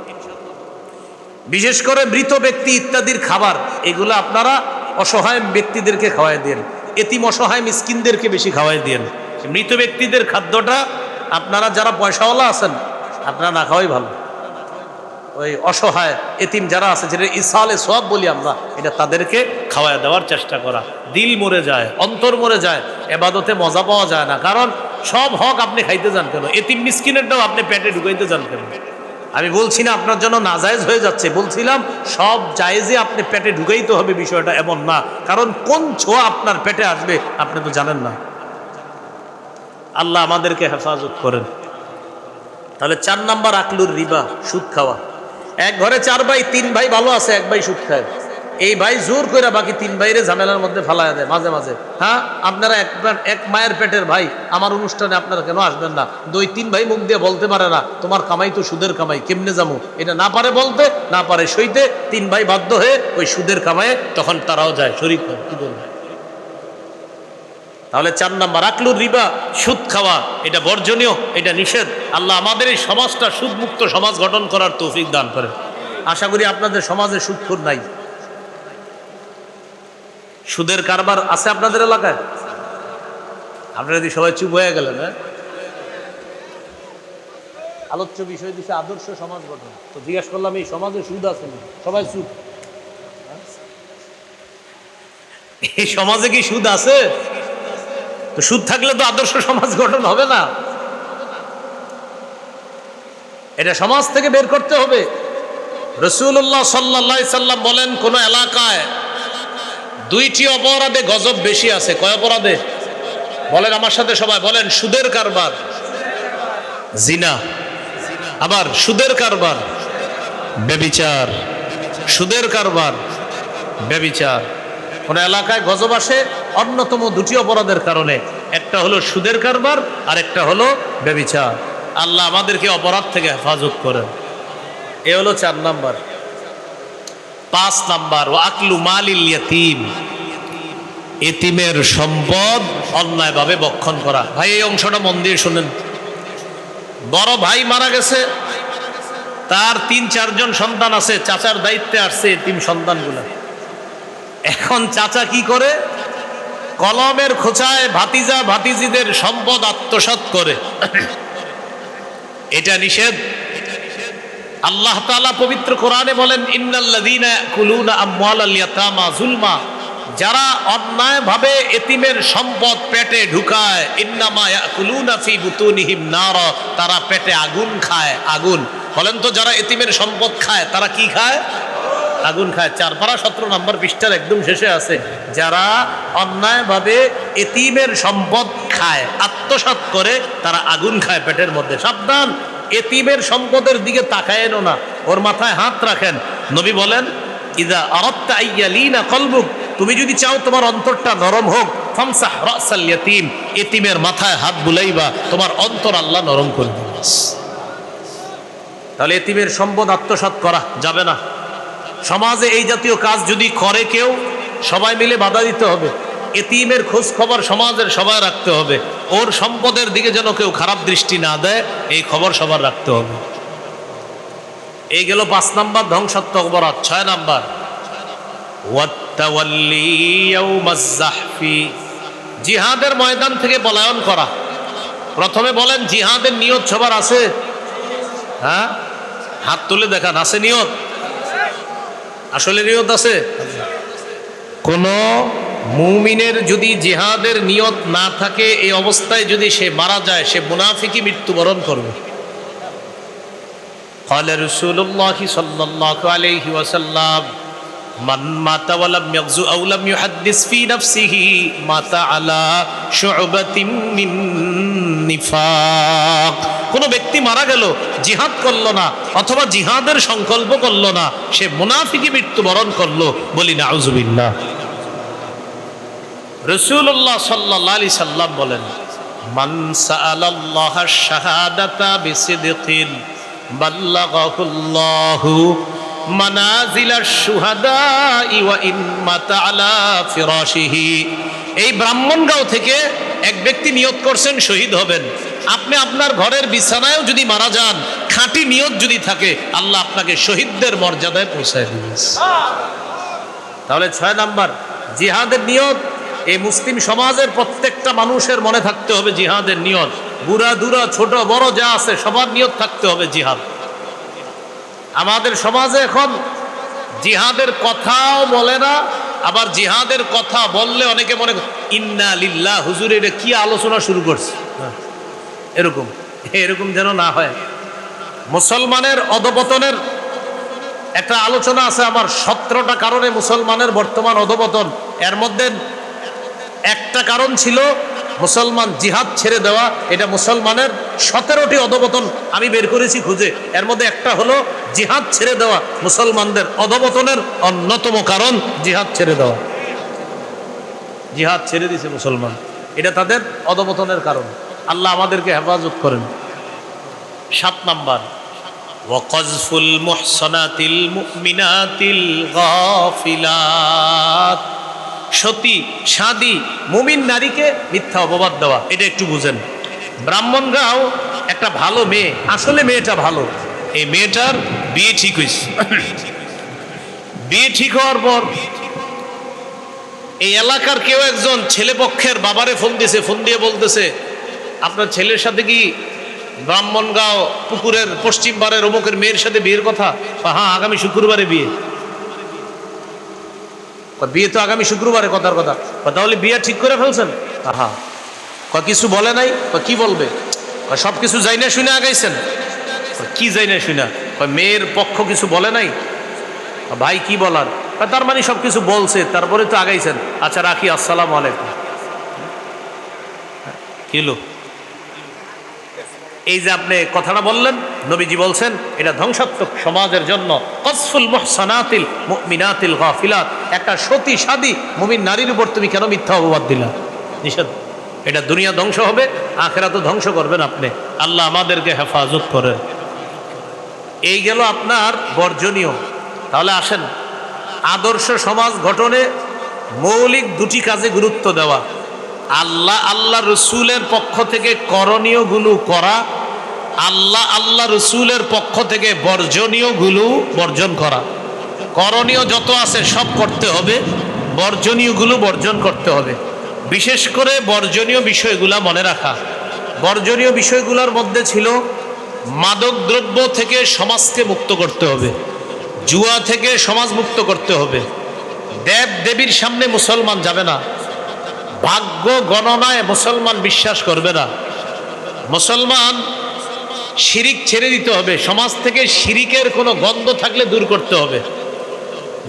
বিশেষ করে মৃত ব্যক্তি ইত্যাদির খাবার এগুলো আপনারা অসহায় ব্যক্তিদেরকে খাওয়াই দেন, এতিম অসহায় মিসকিনদেরকে বেশি খাওয়াই দেন। মৃত ব্যক্তিদের খাদ্যটা আপনারা যারা পয়সাওয়ালা আছেন আপনারা না খাওয়াই ভালো। ওই অসহায় এতিম যারা আছে, যেটা ইসালে সওয়াব বলি আমরা, এটা তাদেরকে খাওয়ায় দেওয়ার চেষ্টা করা। দিল মরে যায়, অন্তর মরে যায়, ইবাদতে মজা পাওয়া যায় না। কারণ সব হক আপনি খাইতে যান কেন? এতিম মিসকিনেরটাও আপনি পেটে ঢুকাইতে যান কেন? আমি বলছি না আপনার জন্য নাজায়েজ হয়ে যাচ্ছে, বলছিলাম সব জায়েজে আপনি পেটে ঢুকাইতে হবে বিষয়টা এমন না, কারণ কোন ছোঁয়া আপনার পেটে আসবে আপনি তো জানেন না। আল্লাহ আমাদেরকে হেফাজত করেন। তাহলে 4 নাম্বার আকলুর রিবা, সুদ খাওয়া। এক ঘরে 4 ভাই, 3 ভাই ভালো আছে, 1 ভাই সুদ খায়। এই ভাই জোর করে বাকি 3 ভাইরে ঝামেলার মধ্যে ফালায় দেয় মাঝে মাঝে। হ্যাঁ আপনারা এক মায়ের পেটের ভাই, আমার অনুষ্ঠানে আপনারা কেন আসবেন না? 2-3 ভাই মুখ দিয়ে বলতে পারে না তোমার কামাই তো সুদের কামাই, কেমনে যাবো? এটা না পারে বলতে, না পারে সইতে, 3 ভাই বাধ্য হয়ে ওই সুদের কামায়ে তখন তারাও যায় শরীক হয়। কি বলবো? তাহলে 4 নাম্বার আকলুর রিবা, সুদ খাওয়া, এটা বর্জনীয়, এটা নিষেধ। আল্লাহ আমাদের এই সমাজটা সুদমুক্ত সমাজ গঠন করার তৌফিক দান করেন। আশা করি আপনাদের সমাজে সুদখোর নাই। সুদের কারবার আছে আপনাদের এলাকায়? আপনারা যদি সবাই চুপ হয়ে গেলেন। হ্যাঁ, আলোচ্য বিষয় দিচ্ছে আদর্শ সমাজ গঠন, তো জিজ্ঞাসা করলাম এই সমাজে সুদ আছে না? সবাই চুপ। এই সমাজে কি সুদ আছে? তো সুদ থাকলে তো আদর্শ সমাজ গঠন হবে না। এটা সমাজ থেকে বের করতে হবে। রাসূলুল্লাহ সাল্লাল্লাহু আলাইহি সাল্লাম বলেন, কোন এলাকায় দুইটি অপরাধে গজব বেশি আছে। কয় অপরাধে? বলেন আমার সাথে সবাই বলেন, সুদের কারবার, জিনা। আবার সুদের কারবার, ব্যভিচার। সুদের কারবার, ব্যভিচার। কোন এলাকায় গজব আসে অন্যতম দুটি অপরাধের কারণে। একটা হলো সুদের কারবার, আর একটা হলো ব্যভিচার। আল্লাহ আমাদেরকে অপরাধ থেকে হেফাজত করেন। এ হলো 4 নাম্বার। 5 নাম্বার, ওয়া আকলু মালিল ইয়াতীম, এতিমের সম্পদ অন্যায়ভাবে ভক্ষণ করা। ভাই এই অংশটা মন দিয়ে শুনেন। বড় ভাই মারা গেছে, তার 3-4 জন সন্তান আছে, চাচার দায়িত্বে আসছে এতিম সন্তানগুলো। এখন চাচা কি করে? কলমের খোঁচায় ভাতিজা ভাতিজিদের সম্পদ আত্মসাৎ করে। এটা নিষেধ। আল্লাহ তাআলা পবিত্র কোরআনে বলেন, ইন্নাল্লাযীনা ইয়াকুলুনা আমওয়ালাল ইয়াতামা যুলমা, যারা অন্যায়ভাবে এতিমের সম্পদ পেটে ঢুকায়, ইন্নামা ইয়াকুলুনা ফি বুতুনিহিম নারা, তারা পেটে আগুন খায়। আগুন। বলেন তো, যারা এতিমের সম্পদ খায় তারা কি খায়? আগুন খায়। 4 পারা 17 নম্বর পৃষ্ঠার একদম শেষে আছে, যারা অন্যায়ভাবে এতিমের সম্পদ খায়, আত্মসাৎ করে, তারা আগুন খায় পেটের মধ্যে। সাবধান, এতিমের সম্পদের দিকে তাকায়েনও না, ওর মাথায় হাত রাখেন। নবী বলেন, ইযা আরাদতা আইয়ালিনা কলবুক, তুমি যদি চাও তোমার অন্তরটা নরম হোক, ফামসাহ রাসাল ইয়াতীম, এতিমের মাথায় হাত বুলাইবা, তোমার অন্তর আল্লাহ নরম করবে। তাহলে এতিমের সম্পদ আত্মসাৎ করা যাবে না। সমাজে এই জাতীয় কাজ যদি করে কেউ, সবাই মিলে বাধা দিতে হবে। এতিমের খোঁজ খবর সমাজের সবাই রাখতে হবে। ওর সম্পদের দিকে যেন কেউ খারাপ দৃষ্টি না দেয়, এই খবর সবার রাখতে হবে। এই গেল 5 নাম্বার ধ্বংসাত্মক অপরাধ। 6 নাম্বার, ওয়াত্তাওয়াল্লি ইয়াউমাজ জাহফি, জিহাদের ময়দান থেকে পলায়ন করা। প্রথমে বলেন, জিহাদের নিয়ত সবার আছে? হ্যাঁ, হাত তুলে দেখান, আছে নিয়ত? আসলে নিয়ত আছে? কোন মুমিনের যদি জিহাদের নিয়ত না থাকে, এই অবস্থায় যদি সে মারা যায়, সে মুনাফিকি মৃত্যুবরণ করবে। قال رسول الله صلى الله عليه وسلم من مات ولم يغزو أو لم يحدث في نفسه مات على شعبة من নিফাক। কোন ব্যক্তি মারা গেল, জিহাদ করলো না অথবা জিহাদের সংকল্প করলো না, সে মুনাফিকি মৃত্যুবরণ করলো। বলি নাউজুবিল্লাহ। রাসূলুল্লাহ সাল্লাল্লাহু আলাইহি সাল্লাম বলেন, মান সাআলাল্লাহা শাহাদাতা বিসিদকিন বাল্লাগাহুল্লাহু মানাজিলাশ শুহাদাই ওয়া ইন মাতা আলা ফিরাশিহি। এই ব্রাহ্মণগাঁও থেকে এক ব্যক্তি নিয়ত করছেন শহীদ হবেন। আপনি আপনার ঘরের বিছানায়ও যদি মারা যান, খাঁটি নিয়ত যদি থাকে, আল্লাহ আপনাকে শহীদদের মর্যাদায় পৌঁছায় দিবেন। তাহলে 6 নাম্বার, জিহাদের নিয়ত। এই মুসলিম সমাজের প্রত্যেকটা মানুষের মনে থাকতে হবে জিহাদের নিয়ত। বুড়া দুরা ছোট বড় যা আছে সবার নিয়ত থাকতে হবে জিহাদ। আমাদের সমাজে এখন জিহাদের কথাও বলে না, আবার জিহাদের কথা বললে অনেকে মনে করে ইন্না লিল্লাহ, হুজুর এটা কি আলোচনা শুরু করছে। এরকম যেন না হয়। মুসলমানের অধপতনের একটা আলোচনা আছে আমার। 17টা কারণে মুসলমানের বর্তমান অধপতন। এর মধ্যে একটা কারণ ছিল মুসলমান জিহাদ ছেড়ে দেওয়া। এটা মুসলমানের 17টি অধপতন আমি বের করেছি খুঁজে। এর মধ্যে একটা হলো জিহাদ ছেড়ে দেওয়া। মুসলমানদের অধপতনের অন্যতম কারণ জিহাদ ছেড়ে দেওয়া। জিহাদ ছেড়ে দিয়েছে মুসলমান, এটা তাদের অধপতনের কারণ। আল্লাহ আমাদেরকে হেফাজত করেন। 7 নাম্বার, ওয়াকযফুল মুহসানাতিল মুমিনাতিল গাফিলাত, সতী সাদী মুমিন নারীকে মিথ্যা অপবাদ দেওয়া। এটা একটু বুঝেন। ব্রাহ্মণগাঁও একটা ভালো মেয়ে, আসলে মেয়েটা ভালো, এই মেয়েটার বিয়ে ঠিক হয়েছে। বিয়ে ঠিক হওয়ার পর এই এলাকার কেউ একজন ছেলে পক্ষের বাবারে ফোন দিয়েছে। ফোন দিয়ে বলতেছে, আপনার ছেলের সাথে কি ব্রাহ্মণগাঁও পুকুরের পশ্চিম পাড়ের অমুকের মেয়ের সাথে বিয়ের কথা? হ্যাঁ, আগামী শুক্রবারে বিয়ে। বিয়ে তো আগামী শুক্রবারে, কথার কথা। তাহলে বিয়ে ঠিক করে ফেলছেন? আহা, কিছু বলে নাই? কি বলবে? সব কিছু যাই না শুনে আগাইছেন? কি যাই না শুনে? মেয়ের পক্ষ কিছু বলে নাই? ভাই কি বলার? তার মানে সব কিছু বলছে, তারপরে তো আগাইছেন। আচ্ছা রাখি, আসসালামু আলাইকুম। কিলো এই যে আপনি কথাটা বললেন, নবীজি বলছেন এটা ধ্বংসাত্মক সমাজের জন্য। কসফুল মুহসানাতিল মুমিনাতিল গাফিলাত, একটা সতী সাদী মুমিন নারীর উপর তুমি কেন মিথ্যা অপবাদ দিলা? নিষেধ। এটা দুনিয়া ধ্বংস হবে, আখিরাতও ধ্বংস করবেন আপনি। আল্লাহ আমাদেরকে হেফাজত করেন। এই গেল আপনার বর্জনীয়। তাহলে আসেন, আদর্শ সমাজ গঠনে মৌলিক দুটি কাজে গুরুত্ব দেওয়া। আল্লাহ রসুলের পক্ষ থেকে করণীয়গুলো করা, আল্লাহ রসুলের পক্ষ থেকে বর্জনীয়গুলো বর্জন করা। করণীয় যত আছে সব করতে হবে, বর্জনীয়গুলো বর্জন করতে হবে। বিশেষ করে বর্জনীয় বিষয়গুলা মনে রাখা। বর্জনীয় বিষয়গুলোর মধ্যে ছিল মাদক দ্রব্য থেকে সমাজকে মুক্ত করতে হবে, জুয়া থেকে সমাজ মুক্ত করতে হবে, দেব দেবীর সামনে মুসলমান যাবে না, ভাগ্য গণনায় মুসলমান বিশ্বাস করবে না, মুসলমান শিরিক ছেড়ে দিতে হবে, সমাজ থেকে শিরিকের কোনো গন্ধ থাকলে দূর করতে হবে।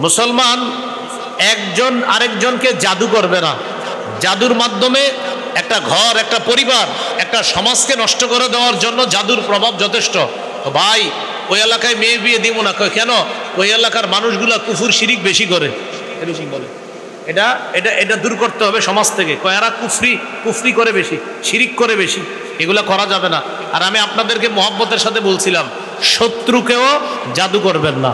মুসলমান একজন আরেকজনকে জাদু করবে না, জাদুর মাধ্যমে একটা ঘর, একটা পরিবার, একটা সমাজকে নষ্ট করে দেওয়ার জন্য জাদুর প্রভাব যথেষ্ট। ভাই ওই এলাকায় মেয়ে বিয়ে দিব না। কেন? ওই এলাকার মানুষগুলা কুফুর শিরিক বেশি করে, এরকম বলে। এটা এটা এটা দূর করতে হবে সমাজ থেকে। এরা কুফরি করে বেশি, শিরিক করে বেশি, এগুলা করা যাবে না। আর আমি আপনাদেরকে মহব্বতের সাথে বলছিলাম, শত্রুকেও জাদু করবেন না,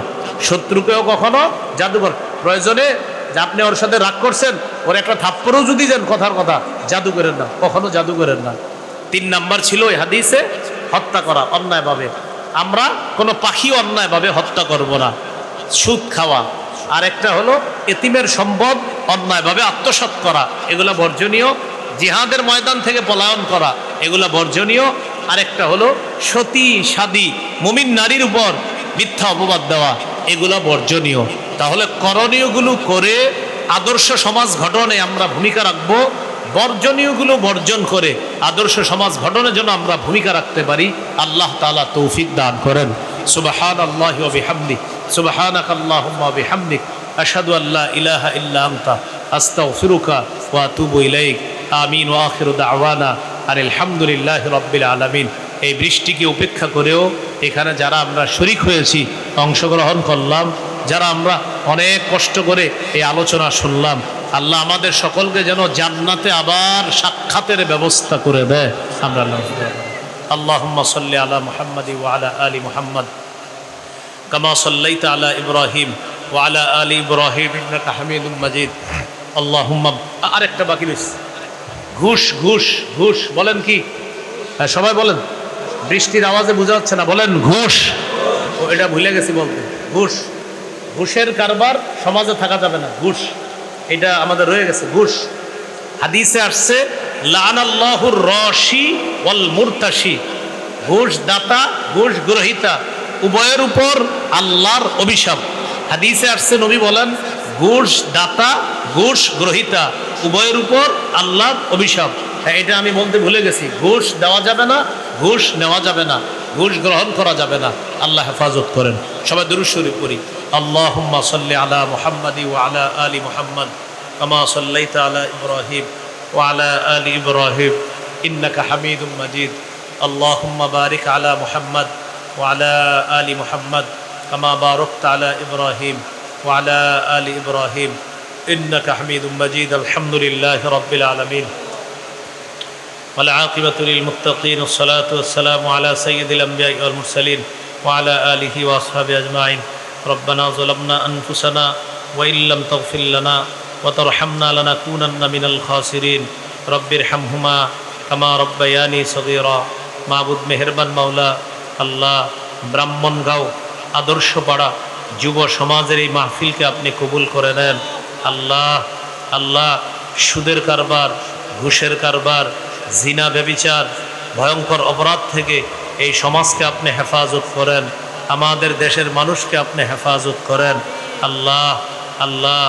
শত্রুকেও কখনো জাদুকর প্রয়োজনে যে আপনি ওর সাথে রাগ করছেন, ওর একটা থাপ্পড়ও যদি দেন, কথার কথা, জাদু করেন না, কখনো জাদু করেন না। 3 নাম্বার ছিল এই হাদিসে হত্যা করা অন্যায়ভাবে। আমরা কোনো পাখি অন্যায়ভাবে হত্যা করব না। সুদ খাওয়া, আর একটা হলো এতিমের সম্পদ অন্যায়ভাবে আত্মসাৎ করা, এগুলো বর্জনীয়। জিহাদের ময়দান থেকে পলায়ন করা, এগুলো বর্জনীয়। আরেকটা হলো সতী সাদী মুমিন নারীর উপর মিথ্যা অপবাদ দেওয়া, এগুলো বর্জনীয়। তাহলে করণীয়গুলো করে আদর্শ সমাজ গঠনে আমরা ভূমিকা রাখবো, বর্জনীয়গুলো বর্জন করে আদর্শ সমাজ গঠনের জন্য আমরা ভূমিকা রাখতে পারি। আল্লাহ তাআলা তৌফিক দান করেন। সুবহানাল্লাহি ওয়া বিহামদিহি, সুবহানাকাল্লাহুম্মা ওয়া বিহামদিক, আশহাদু আল্লা ইলাহা ইল্লা আনতা, আস্তাগফিরুকা ওয়া আতুবু ইলাইক। আমিন ওয়া আখিরু দাওয়ানা আলহামদুলিল্লাহি রাব্বিল আলামিন। এই বৃষ্টিকে উপেক্ষা করেও এখানে যারা আমরা শরীক হয়েছি, অংশগ্রহণ করলাম, যারা আমরা অনেক কষ্ট করে এই আলোচনা শুনলাম, আল্লাহ আমাদের সকলকে যেন জান্নাতে আবার সাক্ষাতের ব্যবস্থা করে দেয়। আমরা আল্লাহুম্মা সাল্লি আলা মুহাম্মাদি ওয়া আলা আলি মুহাম্মাদ কামা সাল্লাইতা আলা ইব্রাহিম ওয়া আলা আলি ইব্রাহিম ইন্নাকা হামিদুম মাজিদ। আল্লাহুম্মা, আরেকটা বাকি রয়েছে, ঘুষ ঘুষ ঘুষ বলেন কি? সবাই বলেন, বৃষ্টির আওয়াজে বোঝা যাচ্ছে না, বলেন ঘুষ। ও এটা ভুলে গেছি বলতে। ঘুষ, ঘুষের কারবার সমাজে থাকা যাবে না, ঘুষ এটা আমাদের রয়ে গেছে। ঘুষ হাদিসে আসছে লানাল্লাহুর রাশি ওয়াল মুরতাশি, ঘুষ দাতা ঘুষ গ্রহীতা উভয়ের উপর আল্লাহর অভিশাপ। হাদিসে আসছে, নবী বলেন ঘুষ দাতা ঘুষ গ্রহীতা উভয়ের উপর আল্লাহর অভিশাপ। এটা আমি বলতে ভুলে গেছি। ঘুষ দেওয়া যাবে না, ঘুষ নেওয়া যাবে না, ঘুষ গ্রহণ করা যাবে না। আল্লাহ হেফাজত করেন। সবাই দুরূদ শরীফ পড়ি। আল্লাহুম্মা সাল্লি আলা মুহাম্মাদি ওয়া আলা আলি মুহাম্মাদ কামা সাল্লাইতা আলা ইব্রাহিম ওয়া আলা আলি ইব্রাহিম ইন্নাকা হামিদুম মাজিদ। আল্লাহুম্মা বারিক আলা মুহাম্মাদ ওয়া আলা আলি মুহাম্মাদ কামা বারাকতা আলা ইব্রাহিম ওয়া আলা আলি ইব্রাহিম ইন্নাকা হামিদুম মাজিদ। আলহামদুলিল্লাহি রাব্বিল আলামিন والعاقبة للمتقين والصلاة والسلام على سيد الأنبياء والمرسلين وعلى آله وأصحابه أجمعين. ربنا ظلمنا أنفسنا وإن لم تغفر لنا وترحمنا لنكونن من الخاسرين. رب ارحمهما كما ربياني صغيرا. মাবুদ মেহেরবান মাওলা আল্লাহ, ব্রাহ্মণগাঁও আদর্শপাড়া যুব সমাজের এই মাহফিলকে আপনি কবুল করে নেন। আল্লাহ আল্লাহ, সুদের কারবার, ঘুষের কারবার, জিনা ব্যভিচার, ভয়ঙ্কর অপরাধ থেকে এই সমাজকে আপনি হেফাজত করেন। আমাদের দেশের মানুষকে আপনি হেফাজত করেন। আল্লাহ আল্লাহ,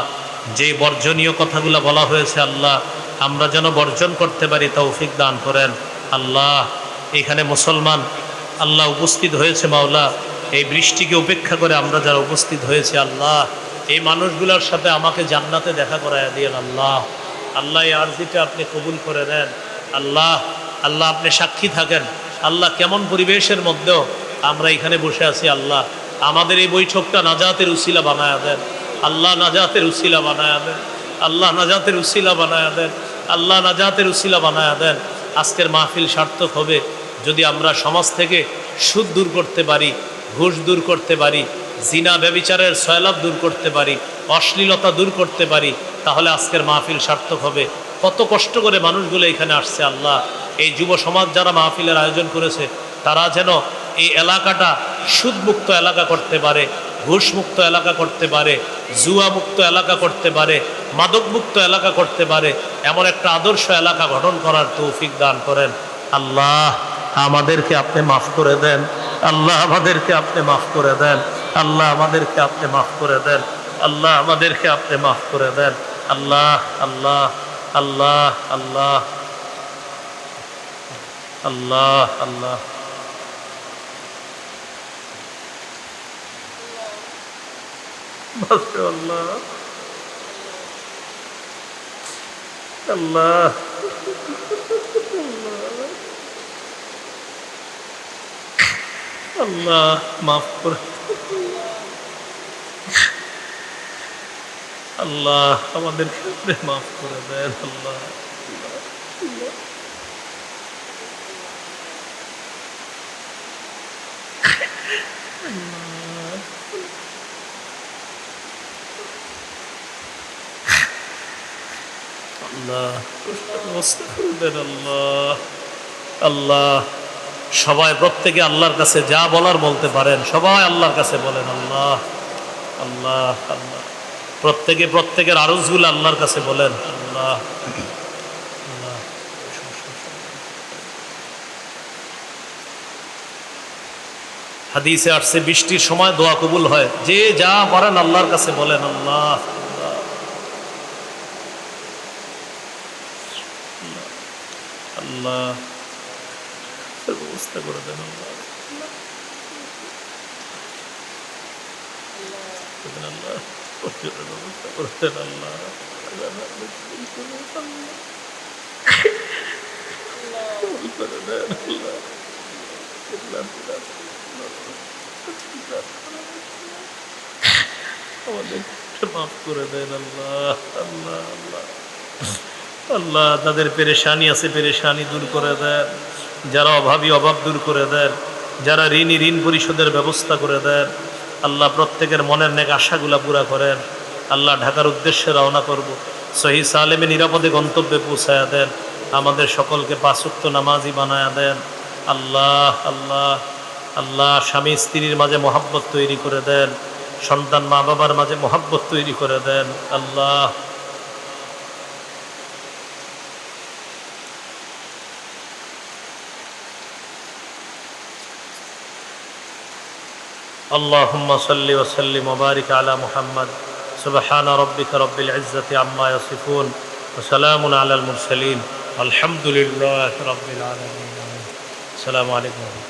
যে বর্জনীয় কথাগুলো বলা হয়েছে আল্লাহ আমরা যেন বর্জন করতে পারি তৌফিক দান করেন। আল্লাহ এখানে মুসলমান আল্লাহ উপস্থিত হয়েছে মাওলা, এই বৃষ্টিকে উপেক্ষা করে আমরা যারা উপস্থিত হয়েছে আল্লাহ এই মানুষগুলোর সাথে আমাকে জান্নাতে দেখা করায় দিয়েন আল্লাহ। আল্লাহ এই আরজিটা আপনি কবুল করে নেন আল্লাহ। আল্লাহ আপনি সাক্ষী থাকেন আল্লাহ কেমন পরিবেশের মধ্যেও আমরা এখানে বসে আছি আল্লাহ। আমাদের এই বৈঠকটা নাজাতের উসিলা বানায়া দেন আল্লাহ, নাজাতের উসিলা বানায়া দেন আল্লাহ, নাজাতের উসিলা বানায়া দেন আল্লাহ, নাজাতের উসিলা বানায়া দেন। আজকের মাহফিল সার্থক হবে যদি আমরা সমাজ থেকে সুদ দূর করতে পারি, ঘুষ দূর করতে পারি, জিনা ব্যভিচারের সয়লাভ দূর করতে পারি, অশ্লীলতা দূর করতে পারি, তাহলে আজকের মাহফিল সার্থক হবে। কত কষ্ট করে মানুষগুলো এখানে আসছে আল্লাহ। এই যুব সমাজ যারা মাহফিলের আয়োজন করেছে তারা যেন এই এলাকাটা সুদমুক্ত এলাকা করতে পারে, ঘুষমুক্ত এলাকা করতে পারে, জুয়ামুক্ত এলাকা করতে পারে, মাদকমুক্ত এলাকা করতে পারে, এমন একটা আদর্শ এলাকা গঠন করার তৌফিক দান করেন আল্লাহ। আমাদেরকে আপনি মাফ করে দেন আল্লাহ, আমাদেরকে আপনি মাফ করে দেন আল্লাহ, আমাদেরকে আপনি মাফ করে দেন আল্লাহ, আমাদেরকে আপনি মাফ করে দেন আল্লাহ। আল্লাহ আল্লাহ আল্লাহ আল্লাহ আল্লাহ আল্লাহ আল্লাহ আল্লাহ মাফ করে আল্লাহ, আমাদেরকে আপনি মাফ করে দেন আল্লাহ। আল্লাহ ব্যবস্থা করে দেন আল্লাহ। আল্লাহ সবাই প্রত্যেকে আল্লাহর কাছে যা বলার বলতে পারেন, সবাই আল্লাহর কাছে বলেন আল্লাহ আল্লাহ আল্লাহ। প্রত্যেকে প্রত্যেকের আরজগুলো আল্লাহর কাছে বলেন আল্লাহ আল্লাহ। হাদিসে আসছে বৃষ্টির সময় দোয়া কবুল হয়, যে যা পারেন আল্লাহর কাছে বলেন আল্লাহ আল্লাহ। ব্যবস্থা করে দেন আল্লাহ আল্লাহ, ব্যবস্থা করে দেন আল্লাহ। আমাদের মাফ করে দেন আল্লাহ আল্লাহ আল্লাহ আল্লাহ। যাদের পেরেশানি আছে পেরেশানি দূর করে দেন, যারা অভাবী অভাব দূর করে দেন, যারা ঋণী ঋণ পরিশোধের ব্যবস্থা করে দেন আল্লাহ। প্রত্যেকের মনের নেক আশাগুলা পুরা করেন আল্লাহ। ঢাকার উদ্দেশ্যে রওনা করব, সহি সালেমে নিরাপদে গন্তব্যে পৌঁছায়া দেন। আমাদের সকলকে পাঁচ ওয়াক্ত নামাজি বানায়া দেন আল্লাহ আল্লাহ আল্লাহ। স্বামী স্ত্রীর মাঝে মহাব্বত তৈরি করে দেন, সন্তান মা বাবার মাঝে মহাব্বত তৈরি করে দেন আল্লাহ। اللهم صل وسلم وبارك على محمد سبحان ربك رب العزة عما يصفون وسلام على المرسلين الحمد لله رب العالمين. السلام عليكم.